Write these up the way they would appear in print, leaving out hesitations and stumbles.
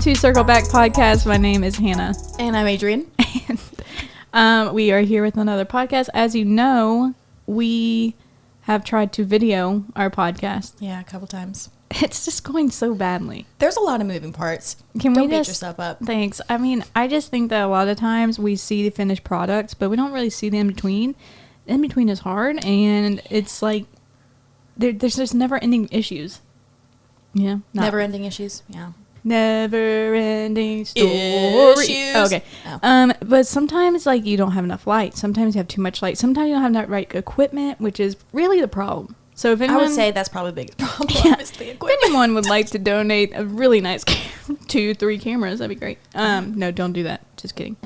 to Circle Back Podcast. My name is Hannah. And I'm Adrienne. And we are here with another podcast. As you know, we have tried to video our podcast. Yeah, a couple times. It's just going so badly. There's a lot of moving parts. Don't beat yourself up. Thanks. I mean, I just think that a lot of times we see the finished products, but we don't really see the in-between. In-between is hard, and it's like there's just never-ending issues. Yeah. Never-ending issues. Yeah. Never-ending story. Issues. Okay. Oh. But sometimes, like, you don't have enough light. Sometimes you have too much light. Sometimes you don't have that right equipment, which is really the problem. So if anyone, I would say that's probably the biggest problem. Yeah, is the if equipment. anyone would like to donate a really nice 2-3 cameras, that'd be great. No, don't do that. Just kidding.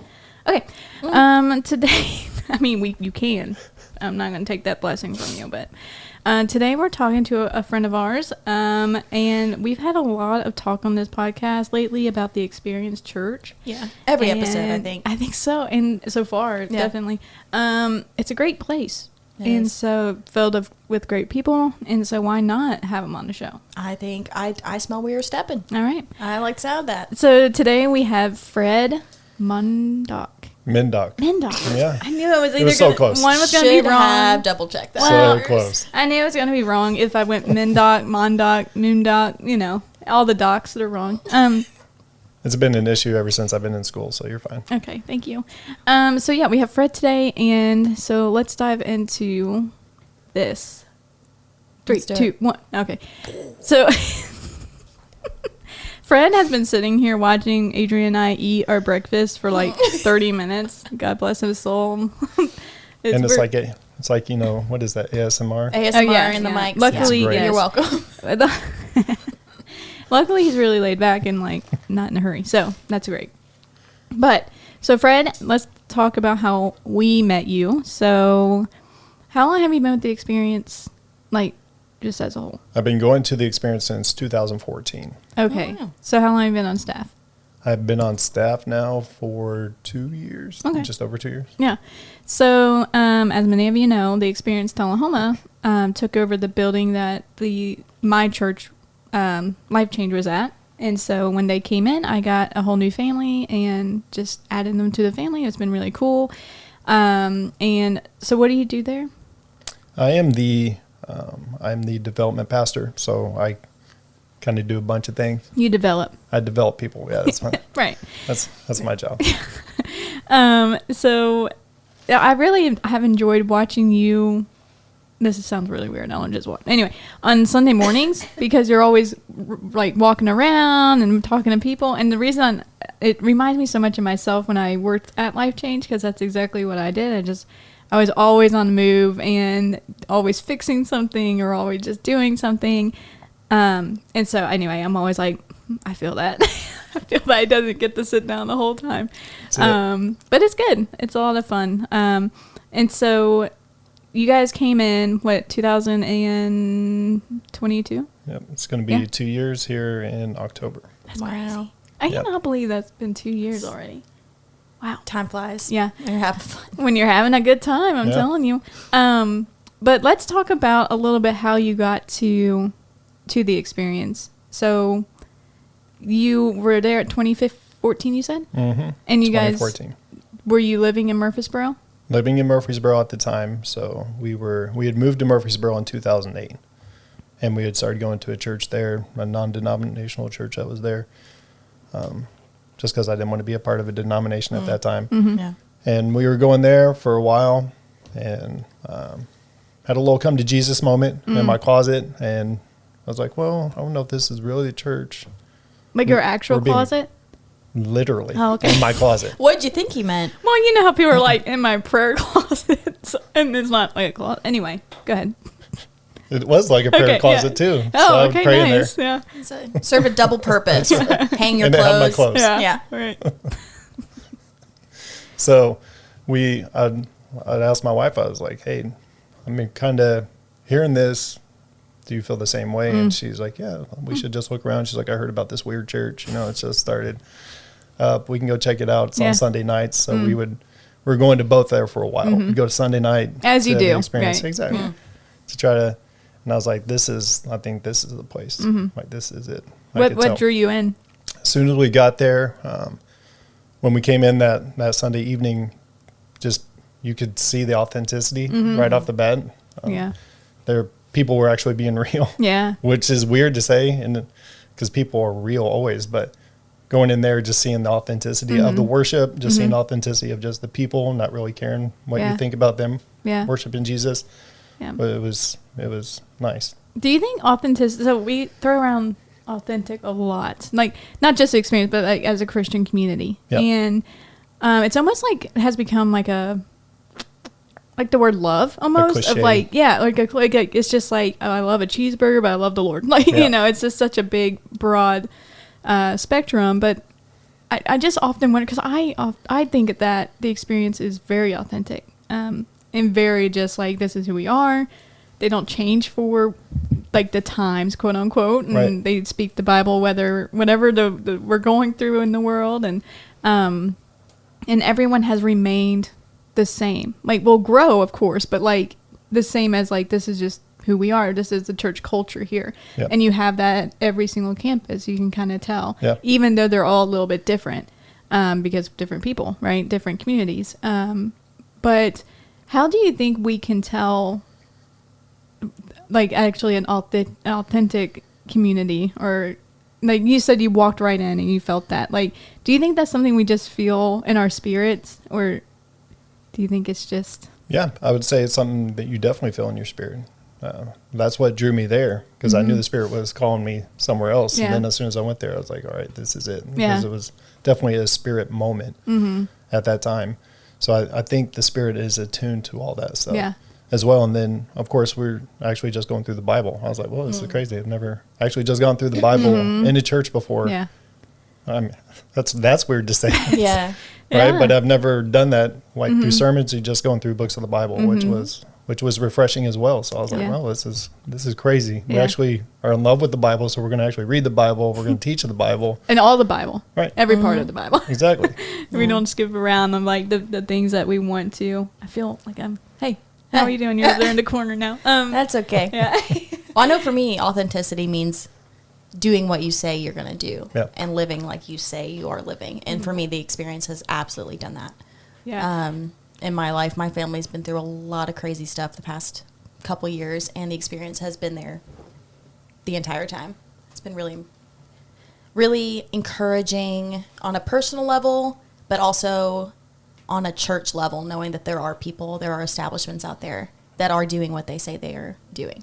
Okay. Today, I mean, you can. I'm not going to take that blessing from you, but today we're talking to a friend of ours, and we've had a lot of talk on this podcast lately about the Experience Church. Yeah. Every episode, I think. I think so, and so far, definitely. It's a great place. And so filled with great people, and so why not have them on the show? I think I smell we are stepping. All right. I like the sound of that. So today we have Fred Mindach. Mindach. Yeah. I knew it was either was so close. One was going to be wrong. Have double checked that. Well, So close. I knew it was going to be wrong if I went Mindach, Mondoc, Noondoc, you know, all the docs that are wrong. It's been an issue ever since I've been in school, so you're fine. Okay, thank you. So yeah, we have Fred today, and so let's dive into this. 3, 2, 1. Okay. So Fred has been sitting here watching Adrienne and I eat our breakfast for like 30 minutes. God bless his soul. It's like, you know, what is that, ASMR? ASMR in the mics. Luckily, yes. You're welcome. Luckily, he's really laid back and like not in a hurry. So that's great. But so Fred, let's talk about how we met you. So how long have you been with the Experience, like just as a whole? I've been going to the Experience since 2014. Okay. Oh, wow. So how long have you been on staff? I've been on staff now for 2 years, just over 2 years. Yeah. So as many of you know, the Experience Tullahoma took over the building that my church Life Change was at. And so when they came in, I got a whole new family and just added them to the family. It's been really cool. And so what do you do there? I'm the development pastor, so I kind of do a bunch of things. You develop. I develop people. Yeah, that's Right. That's my job. So I really have enjoyed watching you. This sounds really weird. I don't just watch. Anyway, on Sunday mornings, because you're always like walking around and talking to people. And the reason it reminds me so much of myself when I worked at Life Change, because that's exactly what I did. I was always on the move and always fixing something or always just doing something. And so anyway, I'm always like, I feel that. I feel that I doesn't get to sit down the whole time. But it's good. It's a lot of fun. And so you guys came in, 2022? Yep, it's going to be 2 years here in October. That's crazy. I cannot believe that's been 2 years already. Wow. Time flies. Yeah. When you're having fun. When you're having a good time, I'm telling you. But let's talk about a little bit how you got to the Experience. So you were there at 2014, you said? Mm-hmm. And you guys, 2014. Were you living in Murfreesboro? Living in Murfreesboro at the time, so we had moved to Murfreesboro in 2008, and we had started going to a church there, a non-denominational church that was there, just because I didn't want to be a part of a denomination at that time. Mm-hmm. Yeah. And we were going there for a while, and had a little come to Jesus moment in my closet, and I was like, well, I don't know if this is really the church. Like your actual closet? Literally. Oh, okay. In my closet. What did you think he meant? Well, you know how people are like, in my prayer closet, and it's not like a closet. Anyway, go ahead. It was like a prayer closet too. Oh, so I would okay, pray nice. in there. Yeah. Serve a double purpose. Hang your And it had my clothes. clothes. Yeah. Right. So I'd ask my wife, I was like, hey, I'm kind of hearing this. Do you feel the same way? And she's like, yeah, we should just look around. She's like, I heard about this weird church. You know, it's just started up. We can go check it out. It's on Sunday nights. So we're going to both there for a while. We go to Sunday night. As you do. Experience. Right. Exactly. To try to, and I was like, I think this is the place. Like, this is it. What drew you in? as soon as we got there, when we came in that Sunday evening, just you could see the authenticity right off the bat. People were actually being real. Yeah. Which is weird to say, and because people are real always, but going in there, just seeing the authenticity of the worship, just seeing the authenticity of just the people, not really caring what you think about them worshiping Jesus. Yeah. But it was nice. Do you think authenticity, so we throw around authentic a lot, like not just the experience, but like as a Christian community. Yep. And it's almost like it has become like the word love almost, of like, it's just like, oh, I love a cheeseburger, but I love the Lord. Like, it's just such a big, broad spectrum. But I just often wonder, because I think that the experience is very authentic, and very just like, this is who we are. They don't change for like the times, quote unquote, and they speak the Bible, whatever we're going through in the world, and everyone has remained the same. Like, we'll grow, of course, but like the same as like, this is just who we are. This is the church culture here. Yep. And you have that every single campus. You can kind of tell, even though they're all a little bit different, because of different people, right? Different communities. But how do you think we can tell, like, actually an authentic community? Or like you said, you walked right in and you felt that. Like, do you think that's something we just feel in our spirits, or do you think it's just... Yeah, I would say it's something that you definitely feel in your spirit. That's what drew me there, because I knew the Spirit was calling me somewhere else. And then as soon as I went there, I was like, all right, this is it. Because it was definitely a Spirit moment at that time. So I think the Spirit is attuned to all that stuff as well. And then, of course, we're actually just going through the Bible. I was like, well, this is crazy. I've never actually just gone through the Bible in a church before. Yeah. I mean, that's weird to say. Yeah. Right? But I've never done that, like through sermons. You just going through books of the Bible, which was refreshing as well. So I was like, well, this is crazy. We actually are in love with the Bible, so we're going to actually read the Bible. We're going to teach the Bible. And all the Bible. Right. Every part of the Bible. Exactly. We don't skip around on like the things that we want to. I feel like hey, how are you doing? You're there in the corner now. That's okay. Yeah. Well, I know for me, authenticity means doing what you say you're going to do and living like you say you are living. And for me, the experience has absolutely done that. Yeah. In my life, my family's been through a lot of crazy stuff the past couple years, and the experience has been there the entire time. It's been really, really encouraging on a personal level, but also on a church level, knowing that there are establishments out there that are doing what they say they are doing.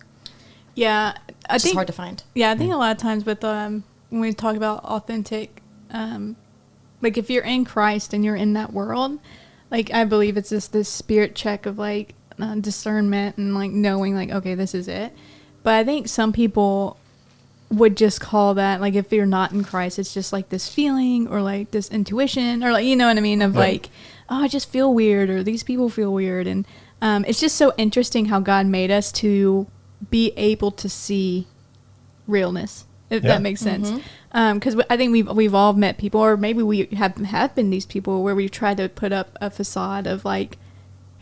Yeah, I think it's hard to find. Yeah, I think a lot of times with when we talk about authentic, like if you're in Christ and you're in that world, like I believe it's just this spirit check of like discernment and like knowing like, okay, this is it. But I think some people would just call that, like, if you're not in Christ, it's just like this feeling or like this intuition or like, you know what I mean, of like, oh, I just feel weird, or these people feel weird. And it's just so interesting how God made us to be able to see realness, if that makes sense. Because I think we've all met people, or maybe we have been these people where we've tried to put up a facade of like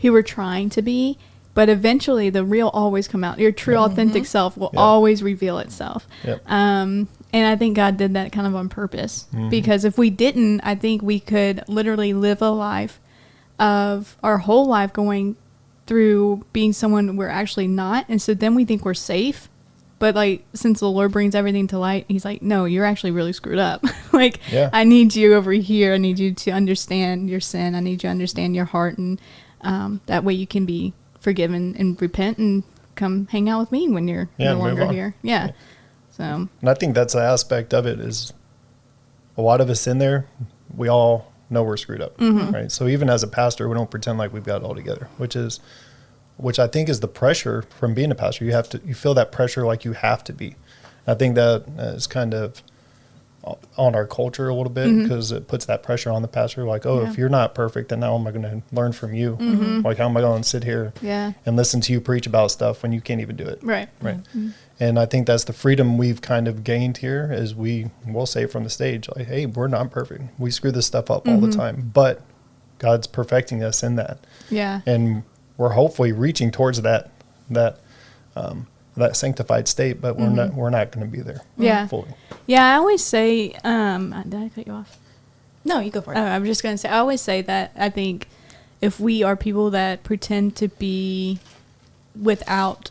who we're trying to be, but eventually the real always come out. Your true authentic self will always reveal itself. And I think God did that kind of on purpose, because if we didn't, I think we could literally live a life of our whole life going through being someone we're actually not. And so then we think we're safe. But like, since the Lord brings everything to light, he's like, no, you're actually really screwed up. Like, I need you over here. I need you to understand your sin. I need you to understand your heart. And that way you can be forgiven and repent and come hang out with me when you're no longer here. Yeah. So. And I think that's the aspect of it, is a lot of us in there, we all know we're screwed up, right? So even as a pastor, we don't pretend like we've got it all together, which I think is the pressure from being a pastor. You feel that pressure like you have to be. I think that is kind of on our culture a little bit, because it puts that pressure on the pastor. Like, oh, if you're not perfect, then how am I going to learn from you? Like, how am I going to sit here and listen to you preach about stuff when you can't even do it? Right. And I think that's the freedom we've kind of gained here, is we'll say from the stage, like, hey, we're not perfect. We screw this stuff up all the time, but God's perfecting us in that. Yeah. And we're hopefully reaching towards that that sanctified state, but we're not going to be there. Fully. Yeah. I always say, did I cut you off? No, you go for it. I'm just going to say, I always say that I think if we are people that pretend to be without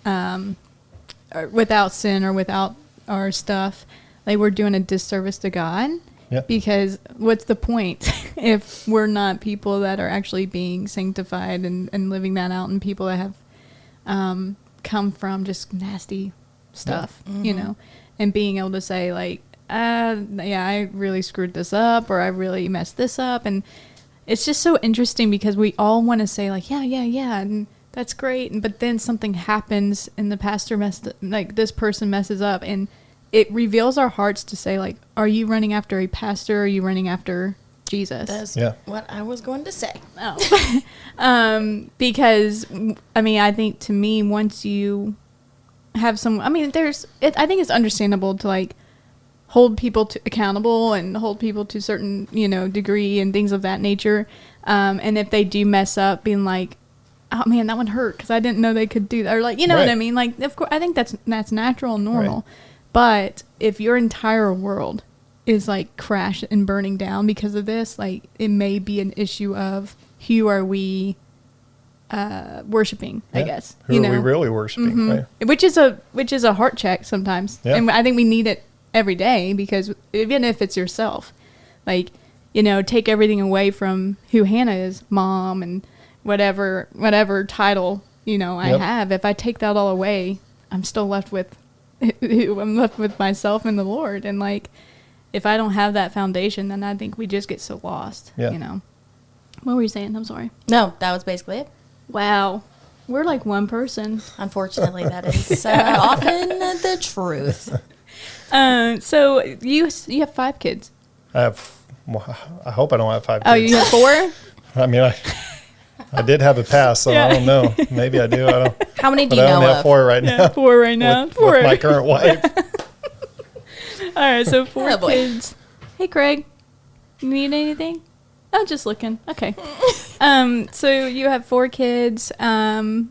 sin or without our stuff, like we're doing a disservice to God. Yep. Because what's the point if we're not people that are actually being sanctified and living that out, and people that have come from just nasty stuff, and being able to say like, I really screwed this up, or I really messed this up. And it's just so interesting because we all want to say like, yeah, and that's great. But then something happens and the pastor this person messes up, and it reveals our hearts to say like, are you running after a pastor? Or are you running after Jesus? That's what I was going to say. Because I think to me, once you have I think it's understandable to like hold people accountable and hold people to certain, degree and things of that nature. And if they do mess up, being like, oh man, that one hurt because I didn't know they could do that. Or like, what I mean? Like, of course, I think that's natural and normal. Right. But if your entire world is like crashed and burning down because of this, like it may be an issue of who are we worshiping, I guess. Who are we really worshiping? Right? Which is a heart check sometimes. Yeah. And I think we need it every day, because even if it's yourself, like, take everything away from who Hannah is, mom, and whatever title, I have. If I take that all away, I'm still left with myself and the Lord. And like, if I don't have that foundation, then I think we just get so lost. What were you saying? I'm sorry. No, that was basically it. Wow. We're like one person. Unfortunately, that is often the truth. So you have 5 kids. I hope I don't have 5 kids. Oh, you have 4? I mean, I did have a past, so I don't know. Maybe I do. I don't. How many do you know of? I only have 4 right now. 4 right now. With my current wife. All right, so 4 kids. Hey, Craig. You need anything? Oh, just looking. Okay. So you have 4 kids, and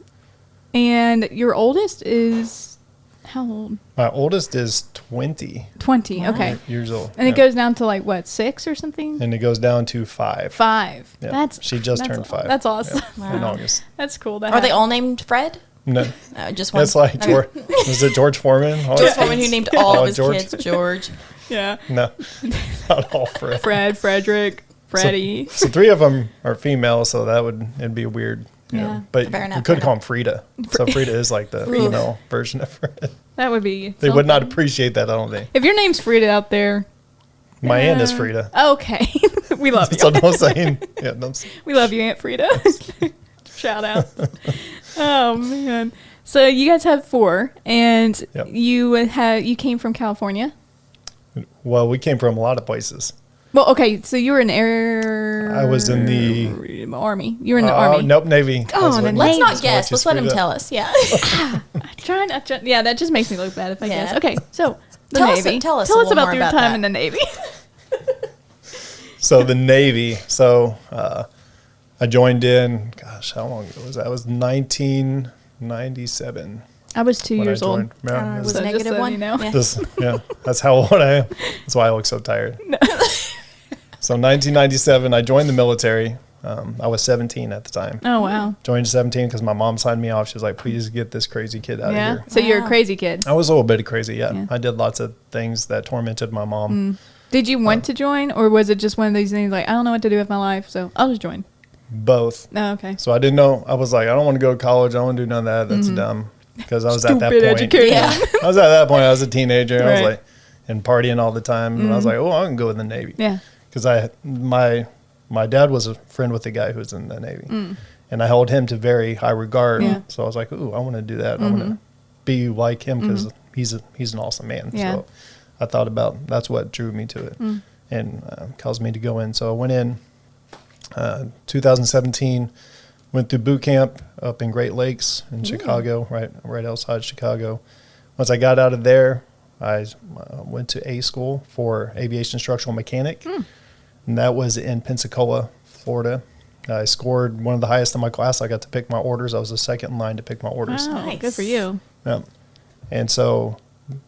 your oldest is how old? My oldest is 20. 20, wow. Okay. Years old. And it goes down to like, what, 6 or something? And it goes down to 5. 5. Yeah. She just turned 5. That's awesome. Yeah, in August. That's cool. Are they all named Fred? No. Just one. It's like, was it George Foreman? George Foreman, who named all of his kids George. Yeah. No, not all Fred. Fred, Frederick, Freddie. So 3 of them are female, so it'd be weird. But enough, we could call him Frida. So Frida is like the female version of Fred. That would be They would not appreciate that, I don't think. If your name's Frida out there. My aunt is Frida. Okay. We love you. So don't say. We love you, Aunt Frida. Shout out. Oh, man. So you guys have 4, and you came from California? Well, we came from a lot of places. Well, okay, so you were in I was in the Army. You were in the Army. Nope, Navy. Oh, let's not guess. Let's let him tell us. Yeah. Yeah, that just makes me look bad if I guess. Okay, so the Navy. Tell us about your time in the Navy. So the Navy. So I joined in. Gosh, how long ago was that? It was 1997. I was 2 years old. Yeah, was a negative one. That's how old I am. That's why I look so tired. No. So 1997, I joined the military. I was 17 at the time. Oh, wow. Joined 17 because my mom signed me off. She was like, please get this crazy kid out of here. So you're a crazy kid. I was a little bit crazy, yeah. I did lots of things that tormented my mom. Did you want to join, or was it just one of these things like, I don't know what to do with my life, so I'll just join? Both. Oh, okay. So I didn't know. I was like, I don't want to go to college. I don't want to do none of that. That's dumb. Because I was Stupid at that point. Education. Yeah. I was at that point. I was a teenager. Right. I was like, and partying all the time. And I was like, oh, I can go in the Navy. Yeah. Because my dad was a friend with the guy who was in the Navy. And I held him to very high regard. Yeah. So I was like, ooh, I want to do that. I want to be like him because he's an awesome man. Yeah. So I thought about, that's what drew me to it and caused me to go in. So I went in 2017, went through boot camp up in Great Lakes in Chicago, right outside Chicago. Once I got out of there, I went to A school for aviation structural mechanic. And that was in Pensacola, Florida. I scored one of the highest in my class. I got to pick my orders. I was the second in line to pick my orders. Wow, nice. Good for you. Yeah. And so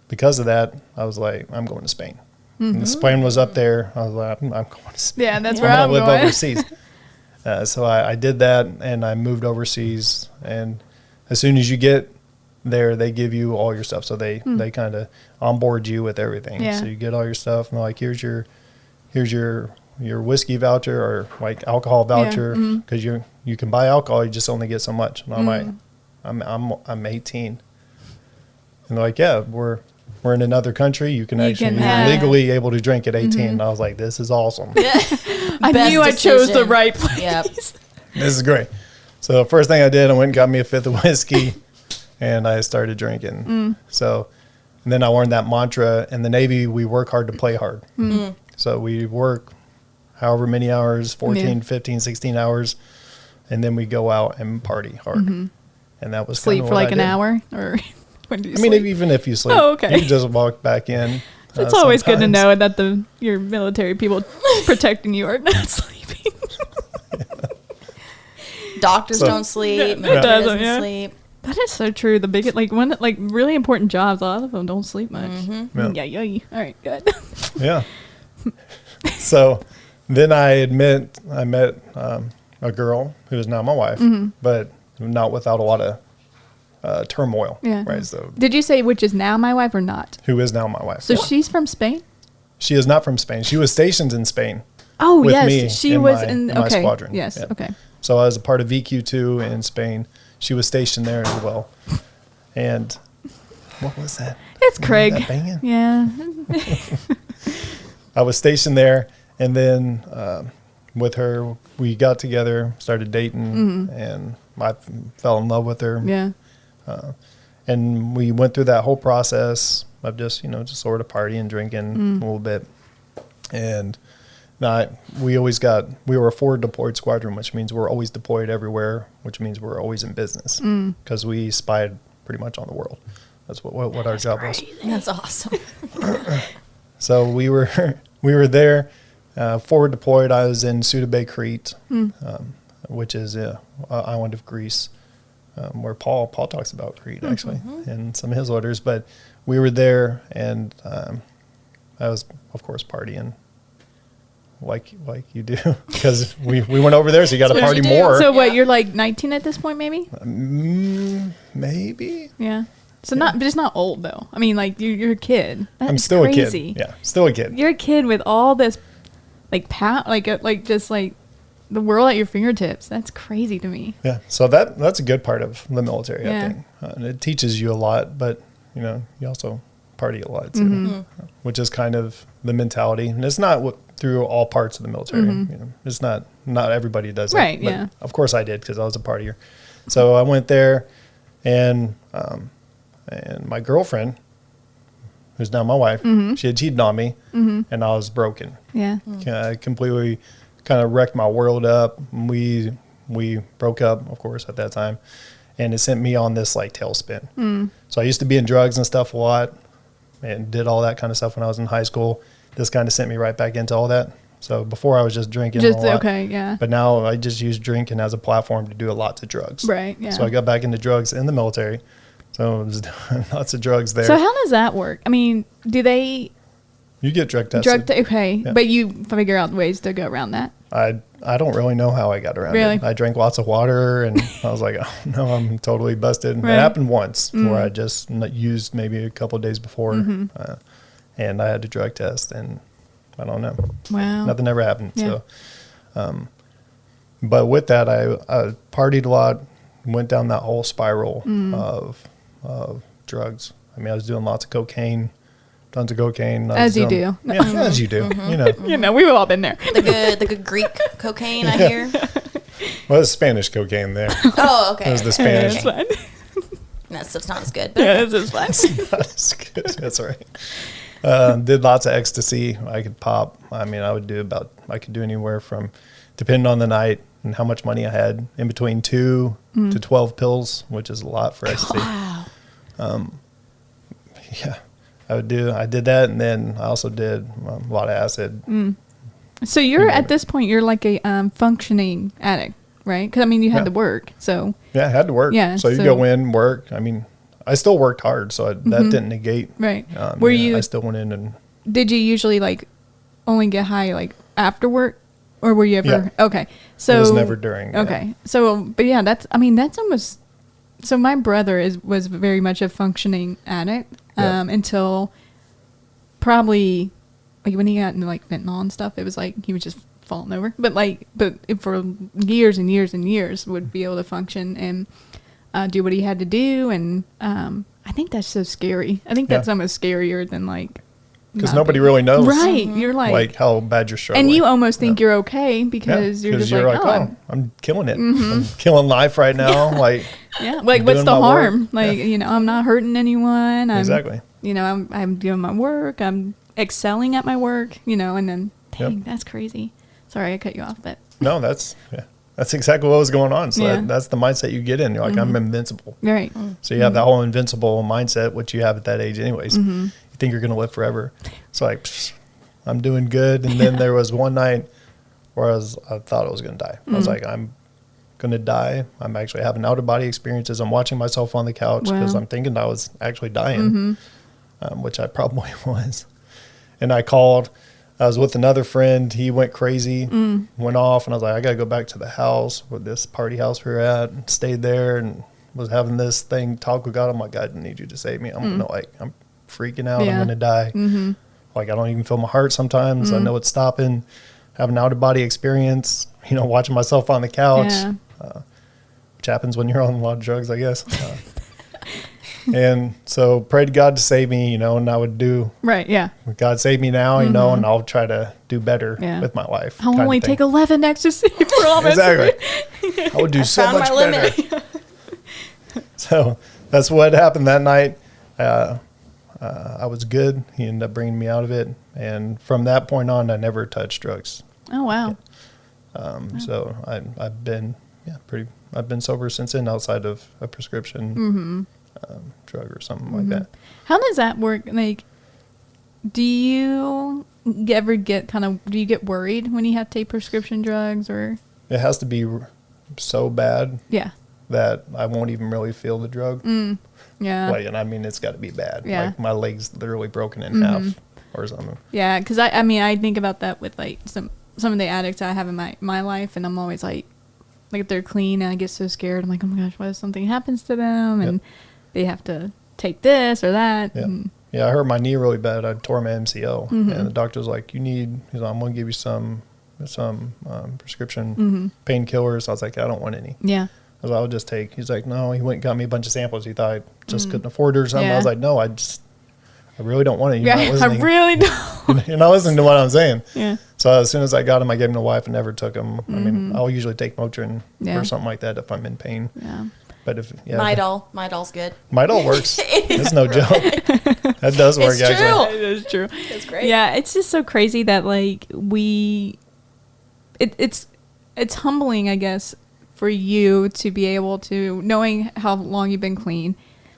because of that, I was like, I'm going to Spain. And Spain was up there. I was like, I'm going to Spain. Yeah, that's where I'm going to going. live overseas. So I did that, and I moved overseas. And as soon as you get there, they give you all your stuff. So they kind of onboard you with everything. Yeah. So you get all your stuff, and they're like, here's your whiskey voucher or like alcohol voucher, because you can buy alcohol, you just only get so much. And I'm like, I'm 18. And they're like, yeah, we're in another country. You're legally able to drink at 18. And I was like, this is awesome. I knew I chose the right place. Yep. This is great. So the first thing I did, I went and got me a fifth of whiskey, and I started drinking. So, and then I learned that mantra. In the Navy, we work hard to play hard. So we work however many hours, 14, 15, 16 hours, and then we go out and party hard. And that was sleep for like an hour, or when do you sleep? Even if you sleep, you can just walk back in. It's always good to know that your military people protecting you are not sleeping. Doctors don't sleep. Military doesn't sleep. That is so true. The biggest, really important jobs, a lot of them don't sleep much. Yeah. All right, good. Yeah. So then I met a girl who is now my wife, but not without a lot of turmoil. Yeah. Right. So did you say which is now my wife or not? Who is now my wife? So she's from Spain? She is not from Spain. She was stationed in Spain. Oh, with yes. me She was in my squadron. Yes. Yeah. Okay. So I was a part of VQ2 in Spain. She was stationed there as well. And what was that? It's Craig. That banging? Yeah. I was stationed there, and then with her, we got together, started dating, and I fell in love with her. Yeah. And we went through that whole process of just sort of partying, drinking a little bit. And we were a forward deployed squadron, which means we're always deployed everywhere, which means we're always in business because we spied pretty much on the world. That's what our job was. That's awesome. So we were there, forward deployed. I was in Suda Bay, Crete, which is an island of Greece, where Paul talks about Crete actually in some of his orders. But we were there, and I was, of course, partying like you do because we went over there, so you got to party more. So what? You're like 19 at this point, maybe? Maybe. Yeah. So but it's not old though. I mean, like you're a kid. I'm still crazy. A kid. Yeah, still a kid. You're a kid with all this, just like the world at your fingertips. That's crazy to me. Yeah. So that's a good part of the military, I think. And it teaches you a lot, but you also party a lot too, which is kind of the mentality. And it's not through all parts of the military. It's not everybody does it. Right. But of course I did because I was a partier. So I went there, and my girlfriend, who's now my wife, she had cheated on me, and I was broken. Yeah. I completely kind of wrecked my world up. We broke up, of course, at that time, and it sent me on this tailspin. So I used to be in drugs and stuff a lot and did all that kind of stuff when I was in high school. This kind of sent me right back into all that. So before I was just drinking a lot. Okay, yeah. But now I just use drinking as a platform to do lots of drugs. Right, yeah. So I got back into drugs in the military. So I was doing lots of drugs there. So how does that work? I mean, do they... You get drug tested. Okay, yeah. But you figure out ways to go around that. I don't really know how I got around it. I drank lots of water, and I was like, oh, no, I'm totally busted. Right. It happened once where I just used maybe a couple of days before, and I had to drug test, and I don't know. Wow. Nothing ever happened. Yeah. So, but with that, I partied a lot, went down that whole spiral of drugs. I mean, I was doing lots of cocaine. Tons of cocaine. As you do. Yeah, as you do. We've all been there. The good Greek cocaine, I hear. Well, it's Spanish cocaine there. Oh, okay. It was the Spanish. That stuff's not as good. Yeah, this is fun. It's not as good. That's right. Did lots of ecstasy. I could pop. I mean, I could do anywhere from, depending on the night and how much money I had, in between 2 to 12 pills, which is a lot for ecstasy. Wow. Yeah. I did that, and then I also did a lot of acid. So you're at this point, you're like a functioning addict, right? Because I mean, you had to work, so yeah, I had to work. Yeah, so you go in, work. I mean, I still worked hard, so that didn't negate. Right. Were you? I still went in and. Did you usually like only get high like after work, or were you ever? Yeah. Okay, so it was never during. Okay, so but yeah, that's almost. So my brother was very much a functioning addict until probably like when he got into like fentanyl and stuff. It was like he was just falling over, but for years and years and years would be able to function and do what he had to do, and I think that's so scary. I think that's almost scarier than like. Because nobody really knows. Right. You're like how bad you're struggling. And you almost think you're okay because you're just like, I'm killing it. I'm killing life right now. Like, like what's the harm? Work. Like, I'm not hurting anyone. Exactly. I'm doing my work. I'm excelling at my work, and then, dang, that's crazy. Sorry, I cut you off, but. No, that's exactly what was going on. So that's the mindset you get in. You're like, I'm invincible. Right. So you have that whole invincible mindset, which you have at that age anyways. You think you're going to live forever. So like, I'm doing good. And then there was one night where I thought I was going to die. I was like, I'm going to die. I'm actually having out-of-body experiences. I'm watching myself on the couch because I'm thinking I was actually dying, which I probably was. And I called. I was with another friend. He went crazy, went off. And I was like, I got to go back to the house, where this party house we were at, and stayed there and was having this thing, talk with God. I'm like, God, I need you to save me. I'm freaking out. I'm going to die. Like, I don't even feel my heart sometimes. I know it's stopping. Have an out-of-body experience, watching myself on the couch, which happens when you're on a lot of drugs, I guess. And so prayed to God to save me, and I would do. Right, yeah. God save me now, and I'll try to do better with my life. I'll only take 11 ecstasy for all Exactly. I would do so much better. So that's what happened that night. I was good. He ended up bringing me out of it. And from that point on, I never touched drugs. Oh, wow. So I've been sober since then, outside of a prescription drug or something like that. How does that work? Like, do you ever get do you get worried when you have to take prescription drugs, or? It has to be so bad. Yeah. That I won't even really feel the drug. Yeah. Like, and I mean, it's got to be bad. Yeah. Like, my leg's literally broken in half or something. Yeah, because I think about that with like some of the addicts I have in my life, and I'm always like if they're clean, and I get so scared. I'm like, oh my gosh, what if something happens to them, and they have to take this or that? Yeah, I hurt my knee really bad. I tore my MCL, and the doctor was like, I'm going to give you some prescription painkillers. I was like, I don't want any. Yeah. I was like, I'll just take. He's like, no. He went and got me a bunch of samples. He thought I just couldn't afford it or something. I was like, no, I really don't want it. You're not listening. I really don't. You're not listening to what I'm saying. Yeah. So as soon as I got him, I gave him to wife and never took him. I mean, I'll usually take Motrin or something like that if I'm in pain. Yeah. But if Midol's good. Midol works. It's no joke. That does work. It's true. Actually. It is true. It's great. Yeah, it's just so crazy that like it's humbling, I guess, for you to be able to, knowing how long you've been clean,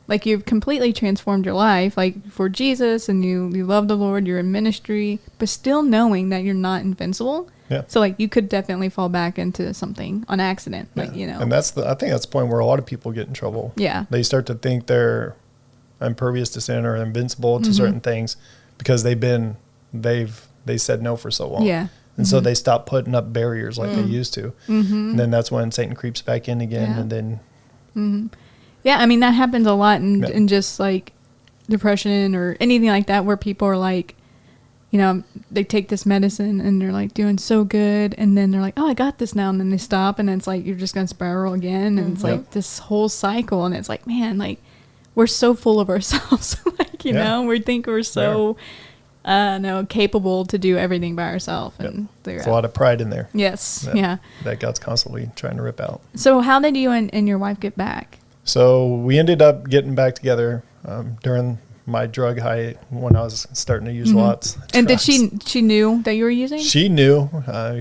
like you've completely transformed your life, like for Jesus, and you love the Lord, you're in ministry, but still knowing that you're not invincible. Yeah. So like you could definitely fall back into something on accident, like, And I think that's the point where a lot of people get in trouble. Yeah. They start to think they're impervious to sin or invincible to certain things because they said no for so long. Yeah. And so they stop putting up barriers like they used to. And then that's when Satan creeps back in again. And then. Yeah. I mean, that happens a lot in just like depression or anything like that, where people are like, they take this medicine and they're like doing so good. And then they're like, oh, I got this now. And then they stop, and it's like, you're just going to spiral again. And it's like this whole cycle. And it's like, man, like we're so full of ourselves. Like, we think we're so capable to do everything by ourselves. And there's a lot of pride in there. Yes. That God's constantly trying to rip out. So how did you and your wife get back? So we ended up getting back together during my drug high when I was starting to use lots. And did she knew that you were using? She knew.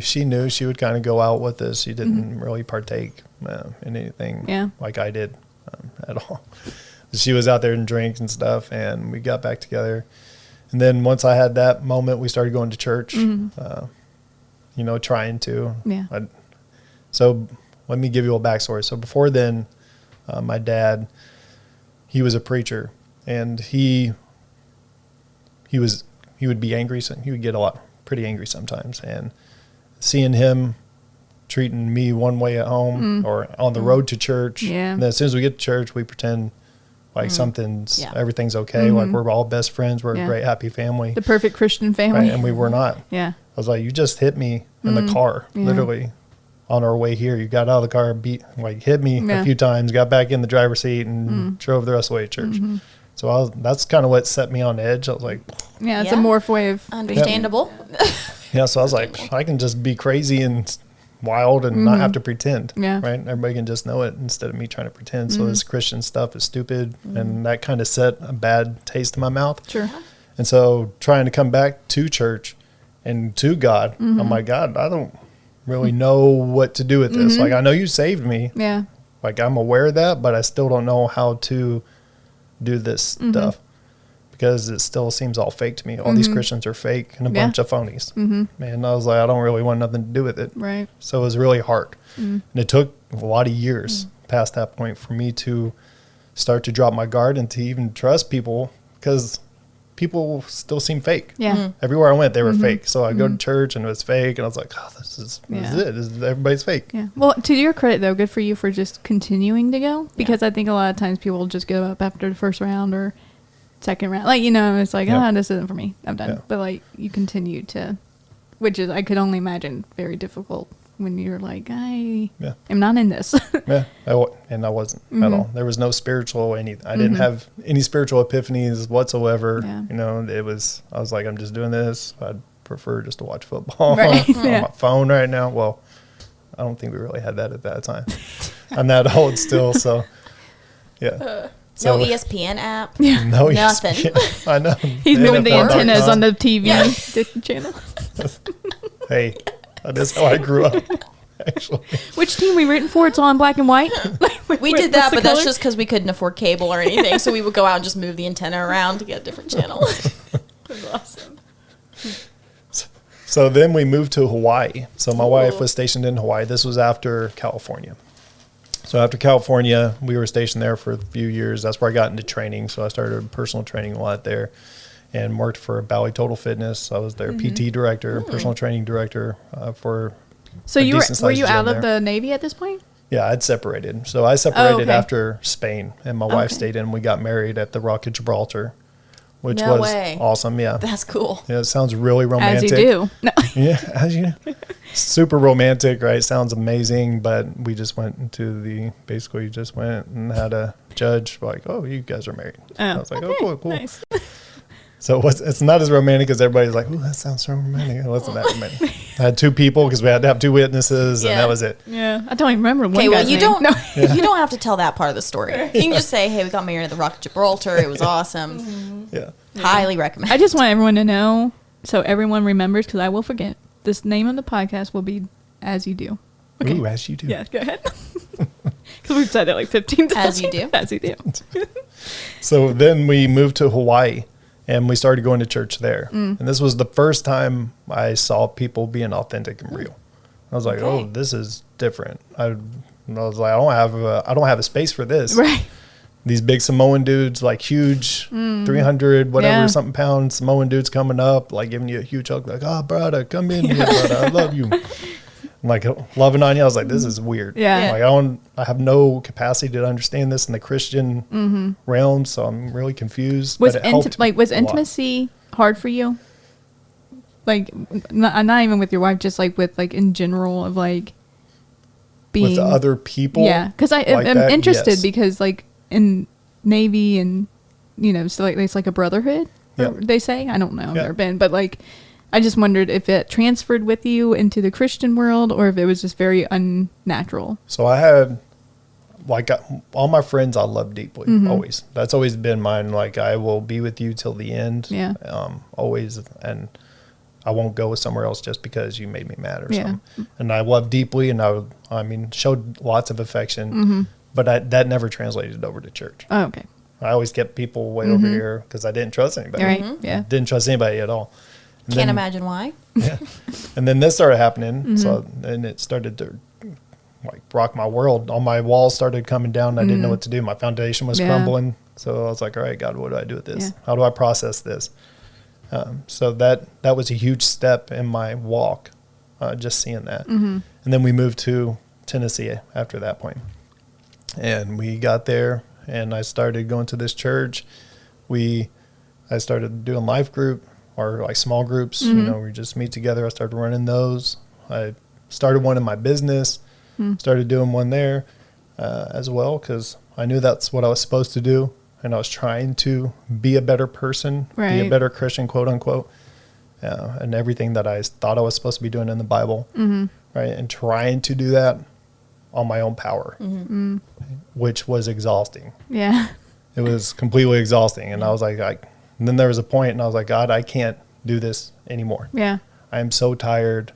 She knew. She would kind of go out with us. She didn't really partake in anything like I did at all. She was out there and drinks and stuff, and we got back together. And then once I had that moment, we started going to church. trying to. Yeah. So let me give you a backstory. So before then, my dad, he was a preacher, and he would be angry. So he would get pretty angry sometimes, and seeing him treating me one way at home or on the road to church. Yeah. And then as soon as we get to church, we pretend like everything's okay. Like we're all best friends. We're a great, happy family. The perfect Christian family. Right? And we were not. Yeah. I was like, you just hit me in the car, literally on our way here. You got out of the car, hit me a few times, got back in the driver's seat and drove the rest of the way to church. So that's kind of what set me on edge. I was like, yeah, it's a morph way of understandable. So I was like, I can just be crazy and wild and not have to pretend. Yeah. Right. Everybody can just know it instead of me trying to pretend. So this Christian stuff is stupid. And that kind of set a bad taste in my mouth. Sure. And so trying to come back to church and to God, I'm like, God, I don't really know what to do with this. Like, I know you saved me. Yeah. Like, I'm aware of that, but I still don't know how to do this stuff because it still seems all fake to me. All these Christians are fake and a bunch of phonies. And I was like, I don't really want nothing to do with it. Right. So it was really hard. And it took a lot of years past that point for me to start to drop my guard and to even trust people because people still seem fake. Yeah. Everywhere I went, they were fake. So I go to church and it was fake. And I was like, oh, this is it. Everybody's fake. Yeah. Well, to your credit, though, good for you for just continuing to go. Because I think a lot of times people will just give up after the first round or second round. Like, it's like, this isn't for me. I'm done. Yeah. But, like, you continue to, which is, I could only imagine, very difficult when you're like, I am not in this. And I wasn't at all. There was no spiritual anything. I didn't have any spiritual epiphanies whatsoever. It was, I was like, I'm just doing this. I'd prefer just to watch football on my phone right now. Well, I don't think we really had that at that time. I'm that old still. So, no ESPN app. Yeah. No nothing. ESPN. I know. He's moving the antennas on the TV channel. Hey. That is how I grew up, actually. Which team we rooting for? It's all in black and white? We did that, but that's just because we couldn't afford cable or anything. So we would go out and just move the antenna around to get a different channel. It was awesome. So then we moved to Hawaii. So my wife was stationed in Hawaii. This was after California. So after California, we were stationed there for a few years. That's where I got into training. So I started personal training a lot there. And worked for Bally Total Fitness. I was their PT director, personal training director for. So were you out of the Navy at this point? Yeah, I'd separated. So I separated after Spain, and my wife stayed in. We got married at the Rock of Gibraltar, which was awesome. Yeah, that's cool. Yeah, it sounds really romantic. As you do. No. Yeah, as you do. Super romantic, right? Sounds amazing, but we just went and had a judge like, oh, you guys are married. I was like, oh, cool. Nice. So it's not as romantic as everybody's like, ooh, that sounds so romantic. It wasn't that romantic. I had two people because we had to have two witnesses, and that was it. Yeah, I don't even remember one. Okay, well, you don't have to tell that part of the story. You can just say, hey, we got married at the Rock of Gibraltar. It was awesome. Yeah. Highly recommend. I just want everyone to know, so everyone remembers, because I will forget. This name of the podcast will be As You Do. Okay. Ooh, As You Do. Yeah, go ahead. Because we've said that like 15 times. As You Do. As You Do. So then we moved to Hawaii. And we started going to church there. And this was the first time I saw people being authentic and real. I was like, oh, this is different. I was like, I don't have a space for this. Right. These big Samoan dudes, like huge 300, something pound Samoan dudes coming up, like giving you a huge hug, like, oh, brother, come in here, brother. I love you. Like loving on you. I was like, this is weird. Yeah. Like I have no capacity to understand this in the Christian realm, so I'm really confused. Was intimacy hard for you? Like, not even with your wife, just like with like in general of like being with other people. Yeah, because I'm interested because like in Navy and so like it's like a brotherhood. They say, I don't know, I've never been, but like. I just wondered if it transferred with you into the Christian world or if it was just very unnatural. So I had, like, all my friends I love deeply, always. That's always been mine. Like, I will be with you till the end. Yeah. Always. And I won't go somewhere else just because you made me mad or something. And I love deeply, and I showed lots of affection. But that never translated over to church. Oh, okay. I always kept people way over here because I didn't trust anybody. Right. Yeah. Didn't trust anybody at all. Can't imagine why. Yeah. And then this started happening. So, and it started to like rock my world. All my walls started coming down. I didn't know what to do. My foundation was crumbling. So I was like, all right, God, what do I do with this? How do I process this? So that was a huge step in my walk, just seeing that. And then we moved to Tennessee after that point. And we got there, and I started going to this church. I started doing life group or like small groups. You know, we just meet together. I started running those. I started one in my business, started doing one there as well, because I knew that's what I was supposed to do. And I was trying to be a better person, be a better Christian, quote unquote, and everything that I thought I was supposed to be doing in the Bible, right? And trying to do that on my own power, which was exhausting. Yeah. It was completely exhausting. And I was like, and then there was a point, and I was like, God, I can't do this anymore. Yeah. I am so tired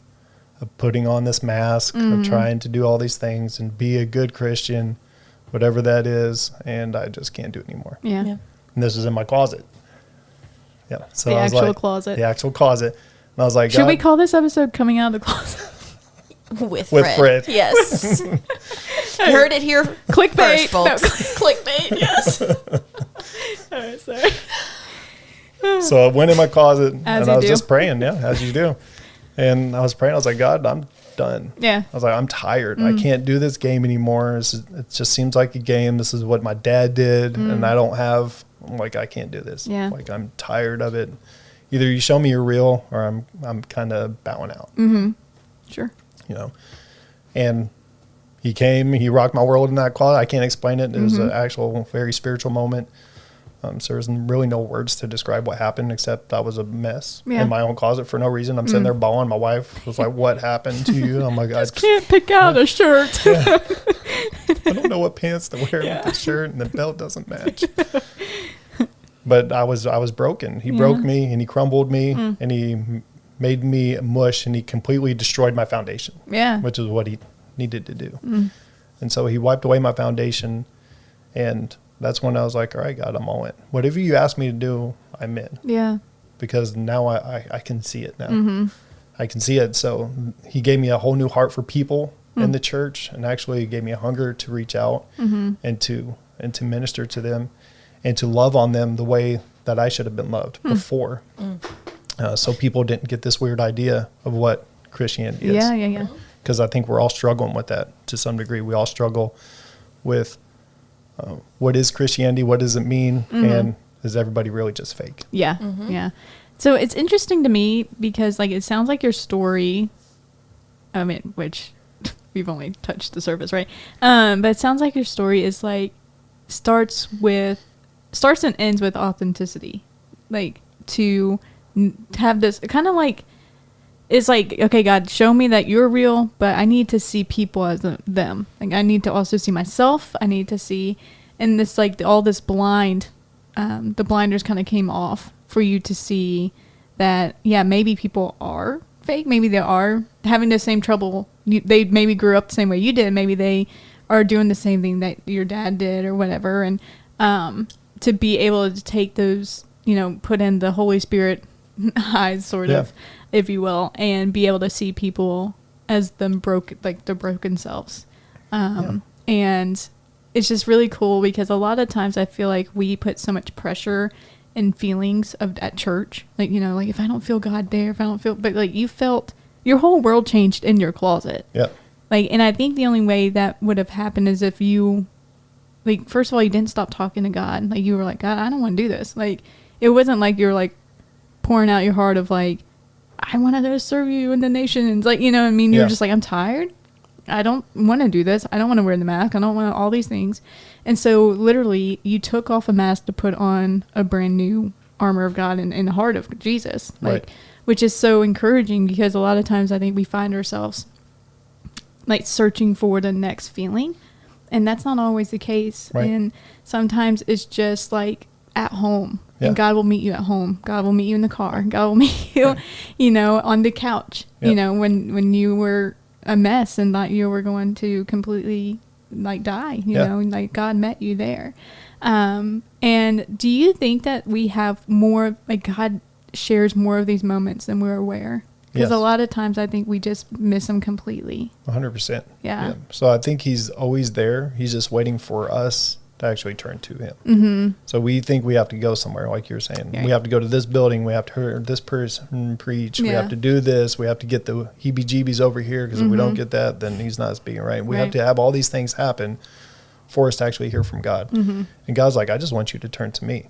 of putting on this mask, of trying to do all these things and be a good Christian, whatever that is, and I just can't do it anymore. Yeah. And this was in my closet. Yeah. So The I was actual like, closet. The actual closet. And I was like, should we call this episode "Coming Out of the Closet"? With Fred. Yes. You heard it here. Clickbait, first, folks. Clickbait. Yes. All right, sorry. So I went in my closet As and I was you do. just praying. Yeah, as you do. And I was praying. I was like, God, I'm done. Yeah. I was like, I'm tired. I can't do this game anymore. It just seems like a game. This is what my dad did, and I don't have. I'm like, I can't do this. Yeah. Like, I'm tired of it. Either you show me you're real, or I'm kind of bowing out. Sure. You know. And he came. He rocked my world in that closet. I can't explain it. It was an actual very spiritual moment. So there's really no words to describe what happened, except I was a mess in my own closet for no reason. I'm sitting there bawling. My wife was like, "What happened to you?" I'm like, "I just can't pick out a shirt." I don't know what pants to wear with the shirt, and the belt doesn't match. But I was broken. He broke me, and he crumbled me, and he made me mush, and he completely destroyed my foundation. Yeah. Which is what he needed to do. And so he wiped away my foundation, and that's when I was like, all right, God, I'm all in. Whatever you ask me to do, I'm in. Yeah. Because now I can see it now. I can see it. So he gave me a whole new heart for people in the church, and actually gave me a hunger to reach out and to minister to them and to love on them the way that I should have been loved before. So people didn't get this weird idea of what Christianity is. Yeah. Because I think we're all struggling with that to some degree. We all struggle with what is Christianity? What does it mean? And is everybody really just fake? Yeah. Yeah. So it's interesting to me because like it sounds like your story, I mean, which we've only touched the surface, right? But it sounds like your story is like starts and ends with authenticity. Like to have this kind of like, it's like, okay, God, show me that you're real, but I need to see people as them. Like, I need to also see myself. I need to see, and this, like, all this the blinders kind of came off for you to see that, yeah, maybe people are fake. Maybe they are having the same trouble. They maybe grew up the same way you did. Maybe they are doing the same thing that your dad did or whatever. And to be able to take those, put in the Holy Spirit eyes, sort of, if you will, and be able to see people as them broken, like their broken selves. And it's just really cool because a lot of times I feel like we put so much pressure and feelings at church. Like, like if I don't feel God there, if I don't feel, but like you felt your whole world changed in your closet. Yeah. Like, and I think the only way that would have happened is if you, like, first of all, you didn't stop talking to God. Like, you were like, God, I don't want to do this. Like, it wasn't like you're like pouring out your heart of like, I want to go serve you in the nations. Like, you know what I mean? You're just like, I'm tired. I don't want to do this. I don't want to wear the mask. I don't want all these things. And so literally you took off a mask to put on a brand new armor of God in the heart of Jesus. Like, which is so encouraging because a lot of times I think we find ourselves like searching for the next feeling, and that's not always the case. And sometimes it's just like at home. And God will meet you at home. God will meet you in the car. God will meet you, on the couch, when you were a mess and thought you were going to completely like die, like God met you there. And do you think that we have more, like God shares more of these moments than we're aware. Because a lot of times I think we just miss them completely. 100%. Yeah. So I think he's always there. He's just waiting for us to actually turn to him. Mm-hmm. So we think we have to go somewhere, like you were saying. Right. We have to go to this building. We have to hear this person preach. We have to do this. We have to get the heebie-jeebies over here, because if we don't get that, then he's not speaking right. We have to have all these things happen for us to actually hear from God. Mm-hmm. And God's like, I just want you to turn to me.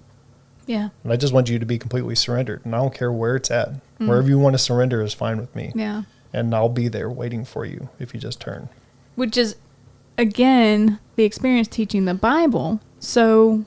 Yeah. And I just want you to be completely surrendered. And I don't care where it's at. Mm-hmm. Wherever you want to surrender is fine with me. Yeah. And I'll be there waiting for you if you just turn. Which is, again, the experience teaching the Bible. So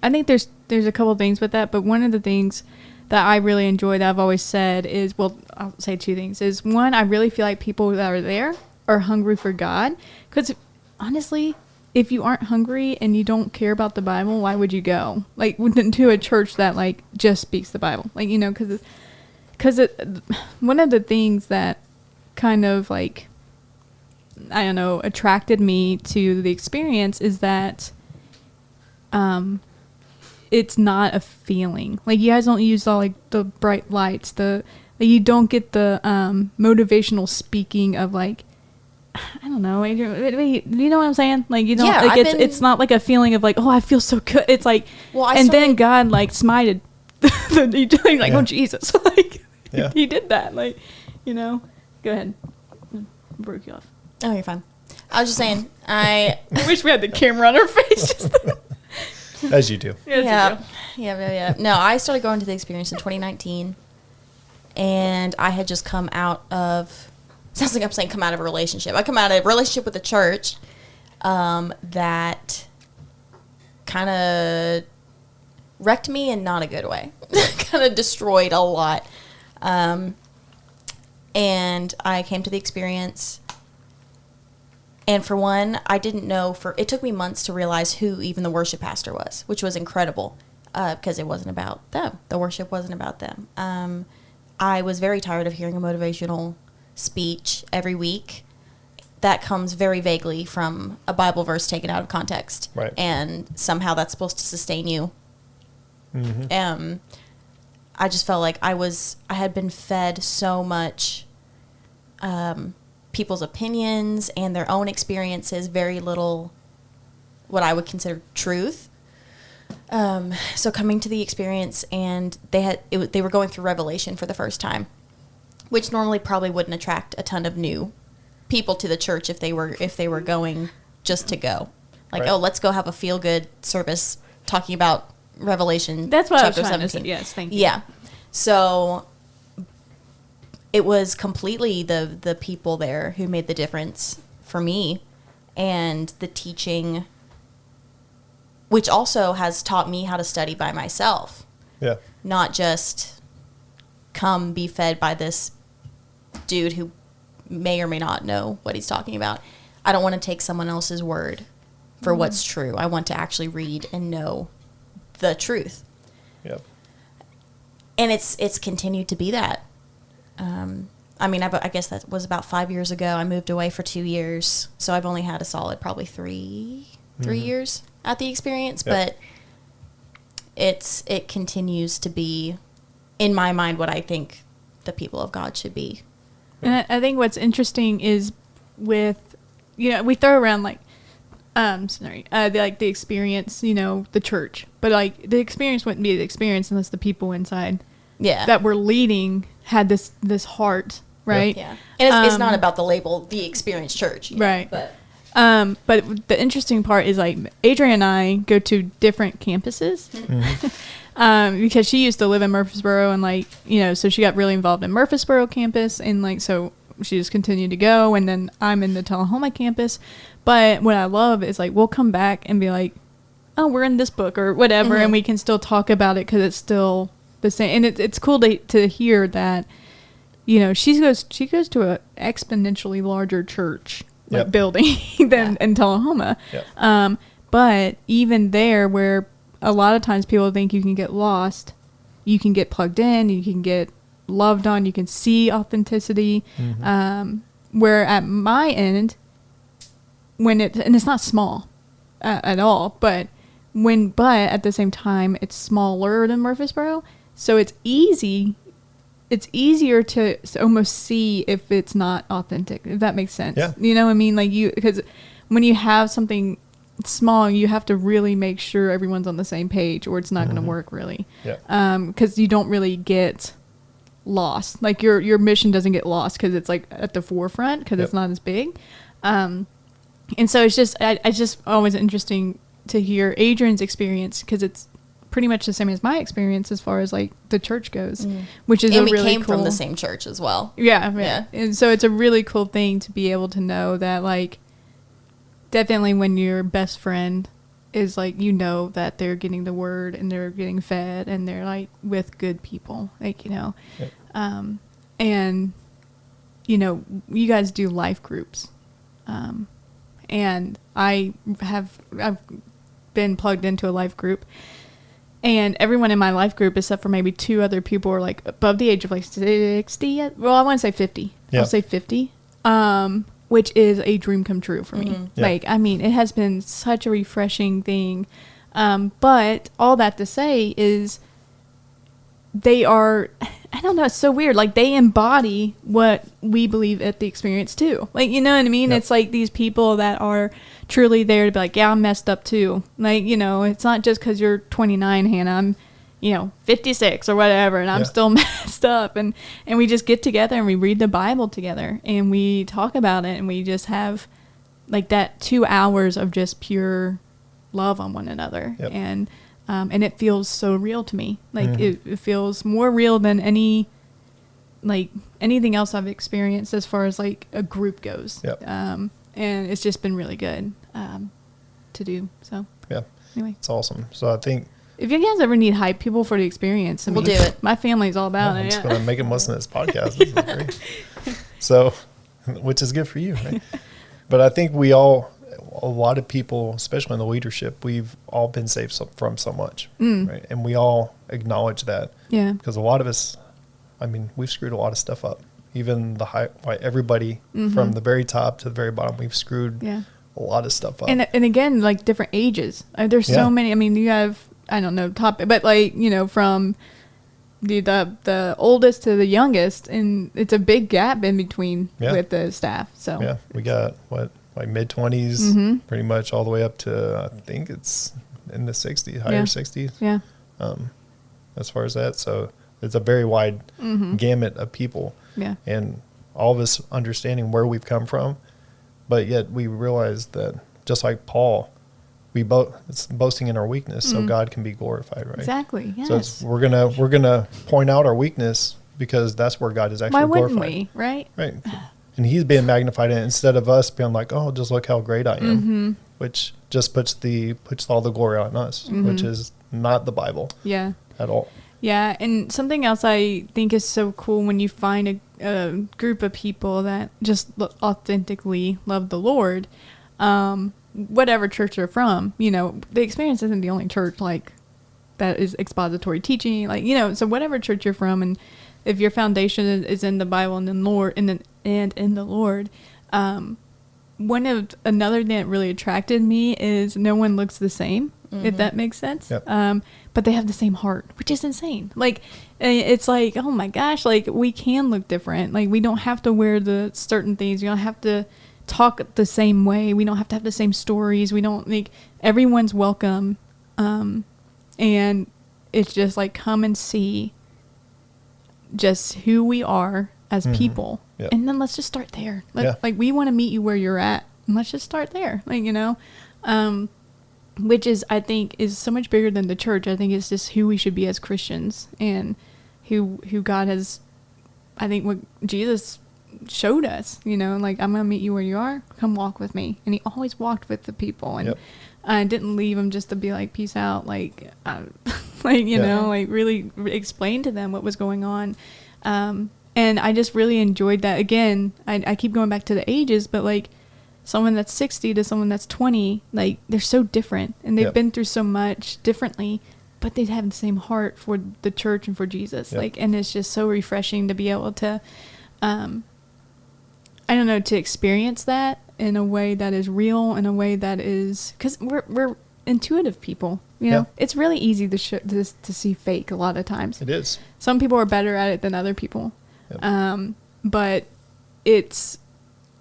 I think there's a couple of things with that. But one of the things that I really enjoy that I've always said is, well, I'll say two things. Is one, I really feel like people that are there are hungry for God. Because honestly, if you aren't hungry and you don't care about the Bible, why would you go? Like, to a church that, like, just speaks the Bible. Like, you know, because one of the things that kind of, like, I don't know, attracted me to the experience is that it's not a feeling. Like, you guys don't use all, like, the bright lights. You don't get the motivational speaking of, like, I don't know, Adrienne, you know what I'm saying? Like, you know, like it's not like a feeling of like, oh, I feel so good. It's like, then God like smited like, oh, Jesus. Like, he did that. Like, you know, go ahead. I broke you off. Oh, you're fine. I was just saying, I wish we had the camera on our face. As you do. Yeah. No, I started going to the experience in 2019, and I had just come out of, sounds like I'm saying come out of a relationship. I come out of a relationship with a church that kind of wrecked me in not a good way. Kind of destroyed a lot. And I came to the experience. And for one, I didn't know it took me months to realize who even the worship pastor was, which was incredible because it wasn't about them. The worship wasn't about them. I was very tired of hearing a motivational speech every week that comes very vaguely from a Bible verse taken out of context. Right. And somehow that's supposed to sustain you. Mm-hmm. I just felt like I had been fed so much people's opinions and their own experiences, very little what I would consider truth. So coming to the experience, and they were going through Revelation for the first time, which normally probably wouldn't attract a ton of new people to the church if they were going just to go. Like, right. Oh, let's go have a feel-good service talking about Revelation. That's what chapter I was trying 17. to say. Yes, thank you. Yeah. So it was completely the people there who made the difference for me, and the teaching, which also has taught me how to study by myself. Yeah. Not just come be fed by this dude who may or may not know what he's talking about. I don't want to take someone else's word for what's true. I want to actually read and know the truth. Yep. And it's continued to be that. I mean, I guess that was about 5 years ago. I moved away for 2 years, so I've only had a solid probably three years at the experience. Yep. But it continues to be, in my mind, what I think the people of God should be. And I think what's interesting is with, you know, we throw around like, the experience, you know, the church, but like the experience wouldn't be the experience unless the people inside that were leading had this heart, right? Yeah. And it's not about the label, the experience church. Right. But the interesting part is like Adrienne and I go to different campuses. Mm-hmm. Because she used to live in Murfreesboro, and like, you know, so she got really involved in Murfreesboro campus, and like, so she just continued to go, and then I'm in the Tullahoma campus. But what I love is like, we'll come back and be like, oh, we're in this book or whatever. Mm-hmm. And we can still talk about it because it's still the same. And it's cool to hear that, you know, she goes to an exponentially larger church building than in Tullahoma. Yep. But even there, where a lot of times people think you can get lost, you can get plugged in, you can get loved on, you can see authenticity. Mm-hmm. Where at my end, and it's not small at all, but at the same time, it's smaller than Murfreesboro. So it's easier to almost see if it's not authentic, if that makes sense. Yeah. You know what I mean? Like because when you have something small, you have to really make sure everyone's on the same page or it's not going to work really. Yeah. Because you don't really get lost. Like your mission doesn't get lost because it's like at the forefront because it's not as big. And so it's just, I just always interesting to hear Adrienne's experience because it's pretty much the same as my experience as far as like the church goes, which is and we really came cool. from the same church as well. Yeah. And so it's a really cool thing to be able to know that like definitely when your best friend is like, you know, that they're getting the word and they're getting fed and they're like with good people, like, you know, and you know, you guys do life groups. And I've been plugged into a life group, and everyone in my life group, except for maybe 2 other people, are like above the age of like 60. Well, I want to say 50. I'll say 50. Which is a dream come true for me. Yeah. Like, I mean, it has been such a refreshing thing. But all that to say is they are, I don't know, it's so weird. Like, they embody what we believe at the experience, too. Like, you know what I mean? It's like these people that are truly there to be like, yeah, I'm messed up, too. Like, you know, it's not just because you're 29, Hannah. I'm, you know, 56 or whatever, and I'm still messed up. And we just get together and we read the Bible together and we talk about it and we just have, like, that 2 hours of just pure love on one another. And it feels so real to me. Like it feels more real than anything else I've experienced as far as like a group goes. And it's just been really good to do. So anyway, it's awesome. So I think if you guys ever need hype people for the experience, I mean, we'll do it. My family's all about it. I'm just gonna make them listen to this podcast. This is great. So, which is good for you, right? But I think a lot of people, especially in the leadership, we've all been saved from so much, right? And we all acknowledge that. Yeah. Because a lot of us, I mean, we've screwed a lot of stuff up. Even everybody from the very top to the very bottom, we've screwed a lot of stuff up. And again, like different ages. There's so many. I mean, you have, I don't know, but like, you know, from the oldest to the youngest, and it's a big gap in between with the staff. So we got like mid-20s, pretty much all the way up to, I think it's in the 60s, higher 60s. Yeah. As far as that. So it's a very wide gamut of people. Yeah. And all of us understanding where we've come from, but yet we realize that just like Paul, it's boasting in our weakness so God can be glorified, right? Exactly. Yes. So we're gonna point out our weakness because that's where God is actually glorified. Why wouldn't we, right? Right. And he's being magnified in it instead of us being like, oh, just look how great I am, which just puts all the glory on us, which is not the Bible at all. Yeah, and something else I think is so cool when you find a group of people that just authentically love the Lord, whatever church they're from, you know, the experience isn't the only church like that is expository teaching, like, you know, so whatever church you're from, and if your foundation is in the Bible and in the Lord, and in the Lord, another thing that really attracted me is no one looks the same, if that makes sense. Yep. But they have the same heart, which is insane. Like, it's like, oh my gosh, like we can look different. Like we don't have to wear the certain things. You don't have to talk the same way. We don't have to have the same stories. We don't like everyone's welcome. And it's just like, come and see just who we are as people. Yep. And then let's just start there. Like we want to meet you where you're at, and let's just start there. Like, you know, which is, I think, is so much bigger than the church. I think it's just who we should be as Christians, and who God has, I think what Jesus showed us, you know, like, I'm going to meet you where you are. Come walk with me. And he always walked with the people, and I didn't leave them just to be like, peace out. Like, you know, like really explain to them what was going on. And I just really enjoyed that. Again, I keep going back to the ages, but like someone that's 60 to someone that's 20, like they're so different, and they've been through so much differently, but they have the same heart for the church and for Jesus. Like, and it's just so refreshing to be able to, I don't know, to experience that in a way that is real, in a way that is, because we're intuitive people. You know, it's really easy to see fake a lot of times. It is. Some people are better at it than other people. Yep. But it's